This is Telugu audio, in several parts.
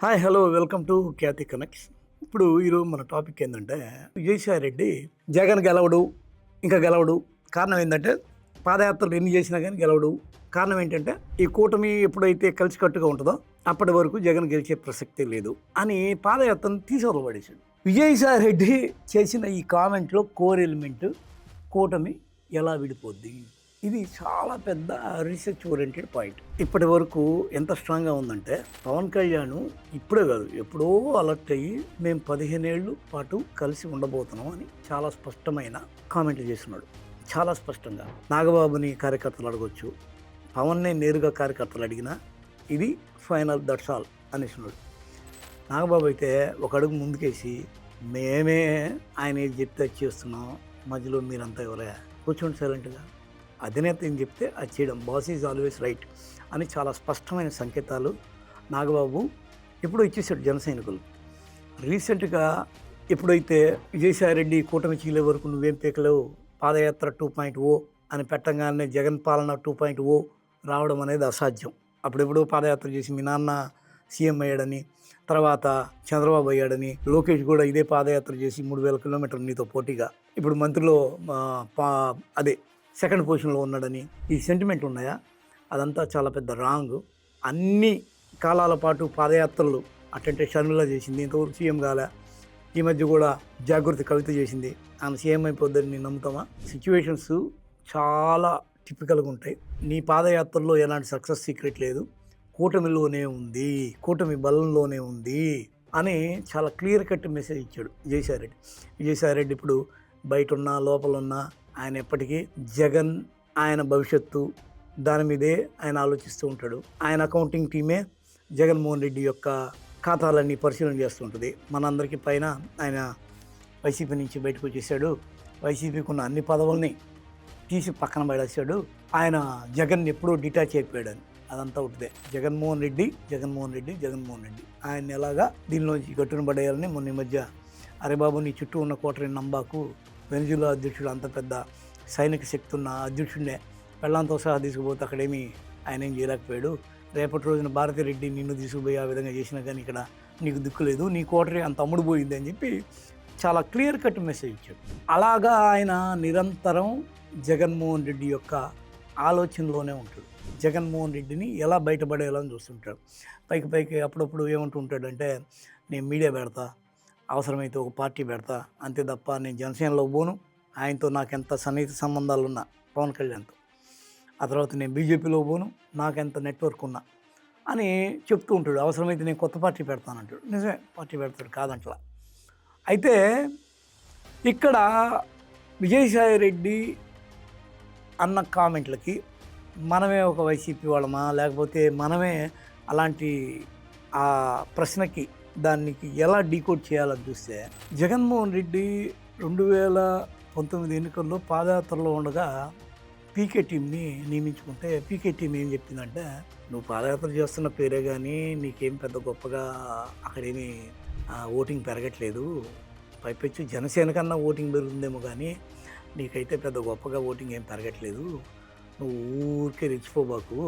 Hi hello welcome to Khyati connects. ఇప్పుడు ఈరోజు మన టాపిక్ ఏంటంటే విజయసాయి రెడ్డి జగన్ గెలవడు, ఇంకా గెలవడు. కారణం ఏంటంటే పాదయాత్రలు ఎన్ని చేసినా కానీ గెలవడు. కారణం ఏంటంటే ఈ కూటమి ఎప్పుడైతే కలిసికట్టుగా ఉంటుందో అప్పటి వరకు జగన్ గెలిచే ప్రసక్తే లేదు అని పాదయాత్రను తీసేవలు పడేశాడు. విజయసాయి రెడ్డి చేసిన ఈ కామెంట్లో కోర్ ఎలిమెంట్ కూటమి ఎలా విడిపోద్ది, ఇది చాలా పెద్ద రీసెర్చ్ ఓరియంటెడ్ పాయింట్. ఇప్పటి వరకు ఎంత స్ట్రాంగ్గా ఉందంటే పవన్ కళ్యాణ్ ఇప్పుడే కాదు ఎప్పుడో అలర్ట్ అయ్యి మేము 15 ఏళ్ళు పాటు కలిసి ఉండబోతున్నాం అని చాలా స్పష్టమైన కామెంట్లు చేస్తున్నాడు. చాలా స్పష్టంగా నాగబాబుని కార్యకర్తలు అడగొచ్చు, పవన్నే నేరుగా కార్యకర్తలు అడిగినా ఇది ఫైనల్ దట్స్ ఆల్ అనేసినాడు. నాగబాబు అయితే ఒక అడుగు ముందుకేసి మేమే ఆయన ఏది చెప్తే చేస్తున్నాం, మధ్యలో మీరంతా ఎవరే కూర్చోండి సైలెంట్గా, అధినేత ఏం చెప్తే అది చేయడం, బాస్ ఈజ్ ఆల్వేస్ రైట్ అని చాలా స్పష్టమైన సంకేతాలు నాగబాబు ఇప్పుడు ఇచ్చేసాడు జన సైనికులు. రీసెంట్గా ఎప్పుడైతే విజయసాయిరెడ్డి కూటమి చీలే వరకు నువ్వేం పీకలేవు, పాదయాత్ర 2.0 అని పెట్టంగానే జగన్ పాలన 2.0 రావడం అనేది అసాధ్యం. అప్పుడెప్పుడు పాదయాత్ర చేసి మీ నాన్న సీఎం అయ్యాడని, తర్వాత చంద్రబాబు అయ్యాడని, లోకేష్ కూడా ఇదే పాదయాత్ర చేసి 3000 కిలోమీటర్లు నీతో పోటీగా ఇప్పుడు మంత్రిలో అదే సెకండ్ పొజిషన్లో ఉన్నాడని ఈ సెంటిమెంట్ ఉన్నాయా, అదంతా చాలా పెద్ద రాంగ్. అన్ని కాలాల పాటు పాదయాత్రలు అటంటే షర్మిల చేసింది, ఇంతవరకు సీఎం కాలే. ఈ మధ్య కూడా జాగృతి కవిత చేసింది, ఆమె సీఎం అయిపోద్దని నేను నమ్ముతామా? సిచ్యువేషన్స్ చాలా టిపికల్గా ఉంటాయి. నీ పాదయాత్రలో ఎలాంటి సక్సెస్ సీక్రెట్ లేదు, కూటమిలోనే ఉంది, కూటమి బలంలోనే ఉంది అని చాలా క్లియర్ కట్ మెసేజ్ ఇచ్చాడు విజయసాయిరెడ్డి. విజయసాయిరెడ్డి ఇప్పుడు బయట ఉన్నా లోపల ఉన్నా ఆయన ఎప్పటికీ జగన్ ఆయన భవిష్యత్తు దాని మీదే ఆయన ఆలోచిస్తూ ఉంటాడు. ఆయన అకౌంటింగ్ టీమే జగన్మోహన్ రెడ్డి యొక్క ఖాతాలన్నీ పరిశీలన చేస్తూ ఉంటుంది. మనందరికీ పైన ఆయన వైసీపీ నుంచి బయటకు వచ్చేసాడు, వైసీపీకి ఉన్న అన్ని పదవుల్ని తీసి పక్కన పడేశాడు. ఆయన జగన్ ఎప్పుడూ డిటాచ్ అయిపోయాడని, అదంతా ఉంటుంది. జగన్మోహన్ రెడ్డి జగన్మోహన్ రెడ్డి జగన్మోహన్ రెడ్డి ఆయన ఎలాగా దీనిలోంచి గట్టున పడేయాలని మొన్న ఈ మధ్య అరే బాబు నీ చుట్టూ ఉన్న కోటరి నంబాకు వెనిజులా అధ్యక్షుడు అంత పెద్ద సైనిక శక్తి ఉన్న అధ్యక్షుడినే పెళ్ళంతో సహా తీసుకుపోతే అక్కడేమి ఆయన ఏం చేయలేకపోయాడు. రేపటి రోజున భారతిరెడ్డి నిన్ను తీసుకుపోయి ఆ విధంగా చేసినా కానీ ఇక్కడ నీకు దిక్కు లేదు, నీ కోటరీ అంత అమ్ముడు పోయింది అని చెప్పి చాలా క్లియర్ కట్ మెసేజ్ ఇచ్చాడు. అలాగా ఆయన నిరంతరం జగన్మోహన్ రెడ్డి యొక్క ఆలోచనలోనే ఉంటాడు. జగన్మోహన్ రెడ్డిని ఎలా బయటపడేయాలని చూస్తుంటాడు. పైకి అప్పుడప్పుడు ఏమంటూ ఉంటాడంటే నేను మీడియా పెడతా, అవసరమైతే ఒక పార్టీ పెడతా, అంతే తప్ప నేను జనసేనలో పోను, ఆయనతో నాకు ఎంత సన్నిహిత సంబంధాలు ఉన్నా పవన్ కళ్యాణ్తో, ఆ తర్వాత నేను బీజేపీలో పోను, నాకెంత నెట్వర్క్ ఉన్నా అని చెప్తూ ఉంటాడు. అవసరమైతే నేను కొత్త పార్టీ పెడతానంటాడు. నిజమే, పార్టీ పెడతాడు కాదంట్లా. అయితే ఇక్కడ విజయసాయిరెడ్డి అన్న కామెంట్లకి మనమే ఒక వైసీపీ వాళ్ళమా, లేకపోతే మనమే అలాంటి ఆ ప్రశ్నకి దానికి ఎలా డీకోడ్ చేయాలని చూస్తే, జగన్మోహన్ రెడ్డి 2019 ఎన్నికల్లో పాదయాత్రలో ఉండగా పీకే టీంని నియమించుకుంటే పీకే టీం ఏం చెప్పిందంటే, నువ్వు పాదయాత్ర చేస్తున్న పేరే కానీ నీకేం పెద్ద గొప్పగా అక్కడేమి ఓటింగ్ పెరగట్లేదు, పైపెచ్చు జనసేన కన్నా ఓటింగ్ పెరుగుతుందేమో కానీ నీకైతే పెద్ద గొప్పగా ఓటింగ్ ఏం పెరగట్లేదు, నువ్వు ఊరికే రెచ్చిపోబాకు,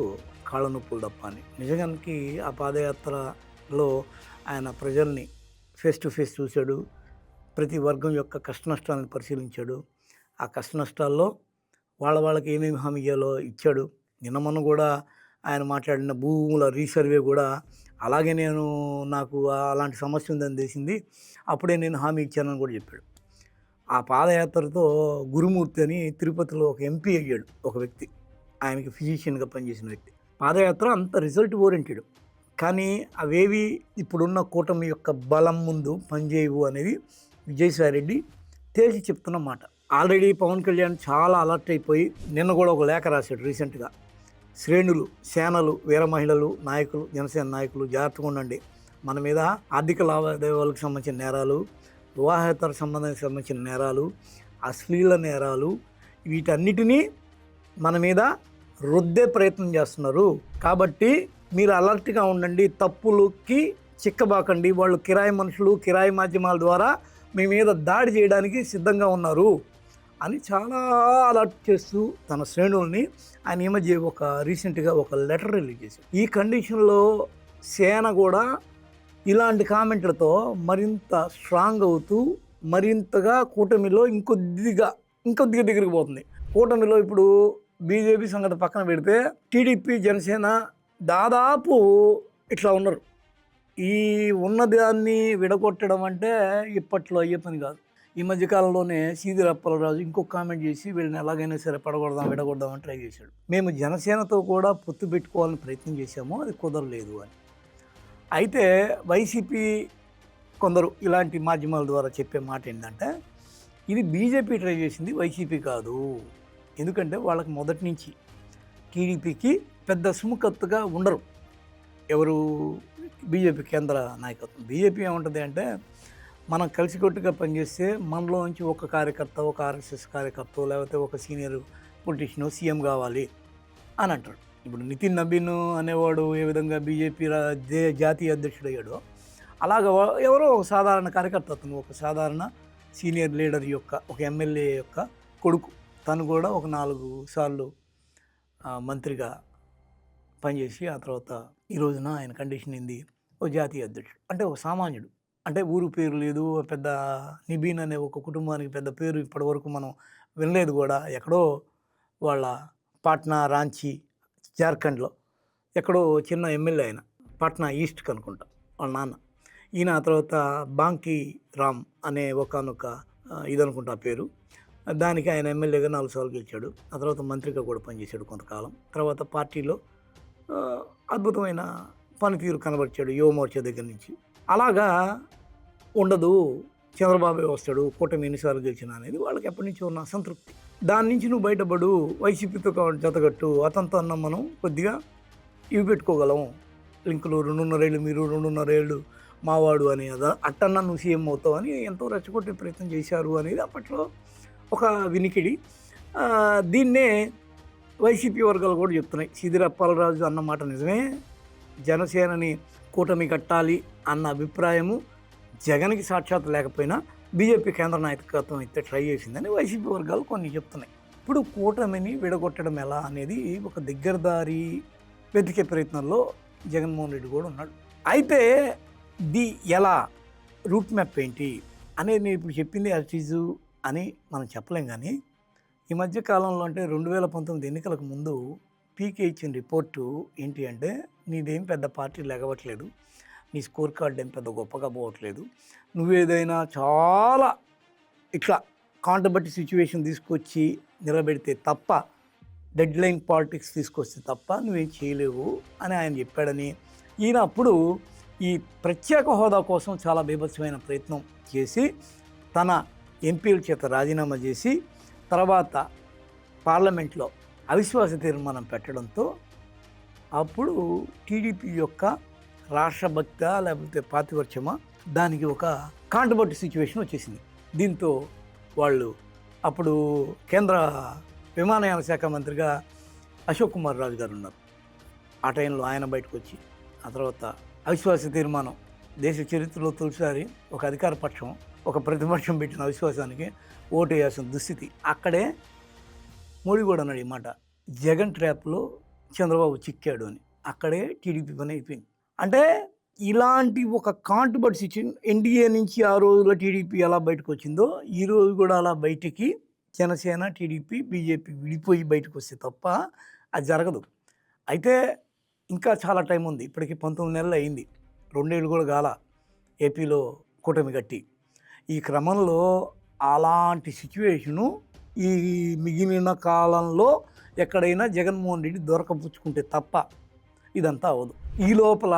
కాళ్ళ నొప్పులు తప్ప అని. నిజానికి ఆ పాదయాత్రలో ఆయన ప్రజల్ని ఫేస్ టు ఫేస్ చూశాడు, ప్రతి వర్గం యొక్క కష్ట నష్టాలను పరిశీలించాడు. ఆ కష్ట నష్టాల్లో వాళ్ళకి ఏమేమి హామీ ఇవ్వాలో ఇచ్చాడు. నిన్న మొన్న కూడా ఆయన మాట్లాడిన భూముల రీసర్వే కూడా అలాగే నాకు అలాంటి సమస్య ఉందని తెలిసింది, అప్పుడే నేను హామీ ఇచ్చానని కూడా చెప్పాడు. ఆ పాదయాత్రతో గురుమూర్తి అని తిరుపతిలో ఒక ఎంపీ అయ్యాడు ఒక వ్యక్తి, ఆయనకి ఫిజిషియన్గా పనిచేసిన వ్యక్తి. పాదయాత్ర అంత రిజల్ట్ ఓరియంటెడ్, కానీ అవేవి ఇప్పుడున్న కూటమి యొక్క బలం ముందు పనిచేయవు అనేది విజయసాయిరెడ్డి తేల్చి చెప్తున్న మాట. ఆల్రెడీ పవన్ కళ్యాణ్ చాలా అలర్ట్ అయిపోయి నిన్న కూడా ఒక లేఖ రాశాడు రీసెంట్గా, శ్రేణులు, సేనలు, వీర మహిళలు, నాయకులు, జనసేన నాయకులు జాగ్రత్తగా ఉండండి, మన మీద ఆర్థిక లావాదేవీలకు సంబంధించిన నేరాలు, వివాహేతర సంబంధానికి సంబంధించిన నేరాలు, అశ్లీల నేరాలు, వీటన్నిటినీ మన మీద రుద్దే ప్రయత్నం చేస్తున్నారు, కాబట్టి మీరు అలర్ట్గా ఉండండి, తప్పులకి చిక్కబాకండి, వాళ్ళు కిరాయి మనుషులు, కిరాయి మాధ్యమాల ద్వారా మీ మీద దాడి చేయడానికి సిద్ధంగా ఉన్నారు అని చాలా అలర్ట్ చేస్తూ తన శ్రేణుల్ని ఆయన ఈ మధ్య రీసెంట్గా ఒక లెటర్ రిలీజ్ చేశారు. ఈ కండిషన్లో సేన కూడా ఇలాంటి కామెంట్లతో మరింత స్ట్రాంగ్ అవుతూ మరింతగా కూటమిలో ఇంకొద్దిగా దగ్గరికి పోతుంది. కూటమిలో ఇప్పుడు బీజేపీ సంగతి పక్కన పెడితే టీడీపీ, జనసేన దాదాపు ఇట్లా ఉన్నారు. ఈ ఉన్నదాన్ని విడగొట్టడం అంటే ఇప్పట్లో అయ్యే పని కాదు. ఈ మధ్యకాలంలోనే సీదిరి అప్పలరాజు ఇంకొక కామెంట్ చేసి వీళ్ళని ఎలాగైనా సరే విడగొడదామని ట్రై చేశాడు. మేము జనసేనతో కూడా పొత్తు పెట్టుకోవాలని ప్రయత్నం చేశాము, అది కుదరలేదు అని. అయితే వైసీపీ కొందరు ఇలాంటి మాధ్యమాల ద్వారా చెప్పే మాట ఏంటంటే ఇది బీజేపీ ట్రై చేసింది, వైసీపీ కాదు. ఎందుకంటే వాళ్ళకి మొదటి నుంచి టీడీపీకి పెద్ద సుముఖత్తుగా ఉండరు ఎవరు, బీజేపీ కేంద్ర నాయకత్వం. బీజేపీ ఏముంటుంది అంటే మనం కలిసికట్టుగా పనిచేస్తే మనలో నుంచి ఒక కార్యకర్త, ఒక ఆర్ఎస్ఎస్ కార్యకర్త, లేకపోతే ఒక సీనియర్ పొలిటీషియన్ సీఎం కావాలి అని అంటాడు. ఇప్పుడు నితిన్ నబీన్ అనేవాడు ఏ విధంగా బీజేపీ జాతీయ అధ్యక్షుడు అయ్యాడో అలాగా ఎవరో ఒక సాధారణ కార్యకర్త, అతను ఒక సాధారణ సీనియర్ లీడర్ యొక్క, ఒక ఎమ్మెల్యే యొక్క కొడుకు. తను కూడా ఒక 4 సార్లు మంత్రిగా పనిచేసి ఆ తర్వాత ఈ రోజున ఆయన కండిషన్ ఏంది, ఒక జాతీయ అధ్యక్షుడు. అంటే ఒక సామాన్యుడు, అంటే ఊరు పేరు లేదు, పెద్ద నిబీన్ అనే ఒక కుటుంబానికి పెద్ద పేరు ఇప్పటి వరకు మనం వినలేదు కూడా. ఎక్కడో వాళ్ళ పాట్నా, రాంచీ, జార్ఖండ్లో ఎక్కడో చిన్న ఎమ్మెల్యే ఆయన, పాట్నా ఈస్ట్కి అనుకుంటా వాళ్ళ నాన్న. ఈయన ఆ తర్వాత బాంకీ రామ్ అనే ఒకనొక ఇదనుకుంటా పేరు, దానికి ఆయన ఎమ్మెల్యేగా 4 సార్లు గెలిచాడు. ఆ తర్వాత మంత్రిగా కూడా పనిచేశాడు కొంతకాలం. తర్వాత పార్టీలో అద్భుతమైన పనితీరు కనబరిచాడు యువ మోర్చా దగ్గర నుంచి. అలాగా ఉండదు, చంద్రబాబు వస్తాడు, కూటమి ఎన్నిసార్లు గెలిచినా అనేది వాళ్ళకి ఎప్పటి నుంచో ఉన్న అసంతృప్తి. దాని నుంచి నువ్వు బయటపడు, వైసీపీతో జతగట్టు, అతనితో అన్న మనం కొద్దిగా ఇవి పెట్టుకోగలం లింకులు, 2.5 ఏళ్ళు మీరు, 2.5 ఏళ్ళు మావాడు అని, అట్టన్నా నువ్వు సీఎం అవుతావు అని ఎంతో రెచ్చగొట్టే ప్రయత్నం చేశారు అనేది అప్పట్లో ఒక వినికిడి. దీన్నే వైసీపీ వర్గాలు కూడా చెప్తున్నాయి. సీదిరి అప్పలరాజు అన్న మాట నిజమే, జనసేనని కూటమి కట్టాలి అన్న అభిప్రాయము జగన్కి సాక్షాత్ లేకపోయినా బీజేపీ కేంద్ర నాయకత్వం అయితే ట్రై చేసిందని వైసీపీ వర్గాలు కొన్ని చెప్తున్నాయి. ఇప్పుడు కూటమిని విడగొట్టడం ఎలా అనేది ఒక దగ్గరదారి వెతికే ప్రయత్నంలో జగన్మోహన్ రెడ్డి కూడా ఉన్నాడు. అయితే ఎలా రూట్ మ్యాప్ ఏంటి అనేది నేను ఇప్పుడు చెప్పింది అర్చీజు అని మనం చెప్పలేం. కానీ ఈ మధ్య కాలంలో అంటే 2019 ఎన్నికలకు ముందు పీకే ఇచ్చిన రిపోర్టు ఏంటి అంటే, నీదేం పెద్ద పార్టీ లెగవట్లేదు, నీ స్కోర్ కార్డ్ ఏం పెద్ద గొప్పగా పోవట్లేదు, నువ్వేదైనా చాలా ఇట్లా కాంట్రబట్టి సిచ్యువేషన్ తీసుకొచ్చి నిలబెడితే తప్ప, డెడ్ లైన్ పాలిటిక్స్ తీసుకొస్తే తప్ప నువ్వేం చేయలేవు అని ఆయన చెప్పాడని, ఈయన అప్పుడు ఈ ప్రత్యేక హోదా కోసం చాలా బీభత్సమైన ప్రయత్నం చేసి తన ఎంపీల చేత రాజీనామా చేసి తర్వాత పార్లమెంట్లో అవిశ్వాస తీర్మానం పెట్టడంతో అప్పుడు టీడీపీ యొక్క రాష్ట్రభక్త లేకపోతే పాతివర్చమా దానికి ఒక కాంట్రబట్టి సిచ్యువేషన్ వచ్చేసింది. దీంతో వాళ్ళు అప్పుడు కేంద్ర విమానయాన శాఖ మంత్రిగా అశోక్ కుమార్ రాజు గారు ఉన్నారు. ఆ టైంలో ఆయన బయటకు వచ్చి ఆ తర్వాత అవిశ్వాస తీర్మానం దేశ చరిత్రలో తొలిసారి ఒక అధికార పక్షం ఒక ప్రతిపక్షం పెట్టిన అవిశ్వాసానికి ఓటు వేయాల్సిన దుస్థితి. అక్కడే మోడీ కూడా అన్నాడు ఈ మాట, జగన్ ట్రాప్లో చంద్రబాబు చిక్కాడు అని. అక్కడే టీడీపీ పని అయిపోయింది. అంటే ఇలాంటి ఒక కాంట్రబట్టి సిచ్యువేషన్ ఎన్డీఏ నుంచి ఆ రోజుల్లో టీడీపీ ఎలా బయటకు వచ్చిందో ఈ రోజు కూడా అలా బయటికి జనసేన, టీడీపీ, బీజేపీ విడిపోయి బయటకు వస్తే తప్ప అది జరగదు. అయితే ఇంకా చాలా టైం ఉంది. ఇప్పటికి 19 నెలలు అయింది, 2 ఏళ్ళు కూడా గాల ఏపీలో కూటమి కట్టి. ఈ క్రమంలో అలాంటి సిచ్యువేషను ఈ మిగిలిన కాలంలో ఎక్కడైనా జగన్మోహన్ రెడ్డి దొరకపుచ్చుకుంటే తప్ప ఇదంతా అవ్వదు. ఈ లోపల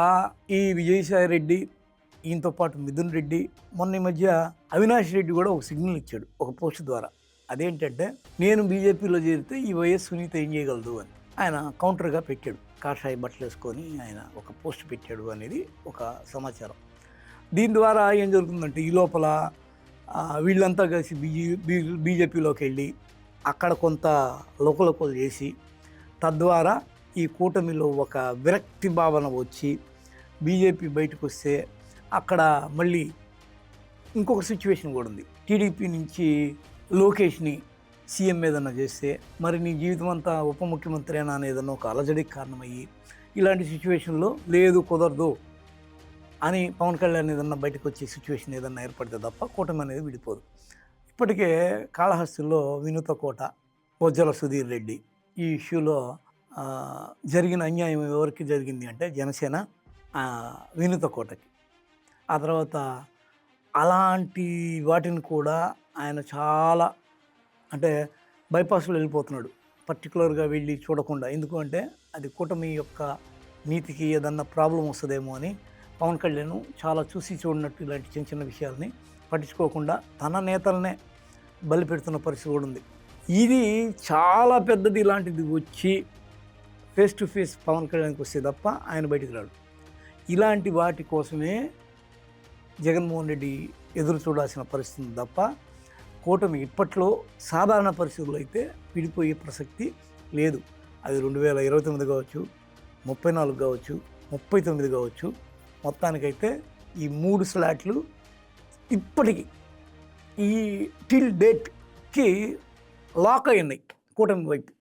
ఈ విజయసాయి రెడ్డి, ఈయనతో పాటు మిథున్ రెడ్డి, మొన్న ఈ మధ్య అవినాష్ రెడ్డి కూడా ఒక సిగ్నల్ ఇచ్చాడు ఒక పోస్ట్ ద్వారా. అదేంటంటే, నేను బీజేపీలో చేరితే ఈ వైఎస్ సునీత ఏం చేయగలదు అని ఆయన కౌంటర్గా పెట్టాడు. కాషాయ బట్టలు వేసుకొని ఆయన ఒక పోస్ట్ పెట్టాడు అనేది ఒక సమాచారం. దీని ద్వారా ఏం జరుగుతుందంటే, ఈ లోపల వీళ్ళంతా కలిసి బీజేపీలోకి వెళ్ళి అక్కడ కొంత లోకలోకలు చేసి తద్వారా ఈ కూటమిలో ఒక విరక్తి భావన వచ్చి బీజేపీ బయటకు వస్తే అక్కడ మళ్ళీ ఇంకొక సిచ్యువేషన్ కూడా ఉంది. టీడీపీ నుంచి లోకేష్ని సీఎం ఏదన్నా చేస్తే మరి నీ జీవితం అంతా ఉప ముఖ్యమంత్రి అయినా అనేదన్నా ఒక అలజడికి కారణమయ్యి ఇలాంటి సిచ్యువేషన్లో లేదు కుదరదు అని పవన్ కళ్యాణ్ ఏదన్నా బయటకు వచ్చే సిచ్యువేషన్ ఏదన్నా ఏర్పడితే తప్ప కూటమి అనేది విడిపోదు. ఇప్పటికే కాళహస్తిలో వినూత కోట, బొజ్జల సుధీర్ రెడ్డి ఈ ఇష్యూలో జరిగిన అన్యాయం ఎవరికి జరిగింది అంటే జనసేన వినూత కోటకి. ఆ తర్వాత అలాంటి వాటిని కూడా ఆయన చాలా అంటే బైపాస్లో వెళ్ళిపోతున్నాడు, పర్టికులర్గా వెళ్ళి చూడకుండా. ఎందుకు అంటే అది కూటమి యొక్క నీతికి ఏదన్నా ప్రాబ్లం వస్తుందేమో అని పవన్ కళ్యాణ్ చాలా చూసి చూడనట్టు ఇలాంటి చిన్న చిన్న విషయాల్ని పట్టించుకోకుండా తన నేతలనే బలి పెడుతున్న పరిస్థితి కూడా ఉంది. ఇది చాలా పెద్దది. ఇలాంటిది వచ్చి ఫేస్ టు ఫేస్ పవన్ కళ్యాణ్కి వస్తే తప్ప ఆయన బయటికి రాడు. ఇలాంటి వాటి కోసమే జగన్మోహన్ రెడ్డి ఎదురు చూడాల్సిన పరిస్థితి తప్ప కూటమి ఇప్పట్లో సాధారణ పరిస్థితుల్లో అయితే విడిపోయే ప్రసక్తి లేదు. అది 2029 కావచ్చు, 34 కావచ్చు, 39 కావచ్చు. మొత్తానికైతే ఈ 3 స్లాట్లు ఇప్పటికీ ఈ టిల్ డేట్కి లాక్ అయి ఉన్నాయి కూటమి వైపు.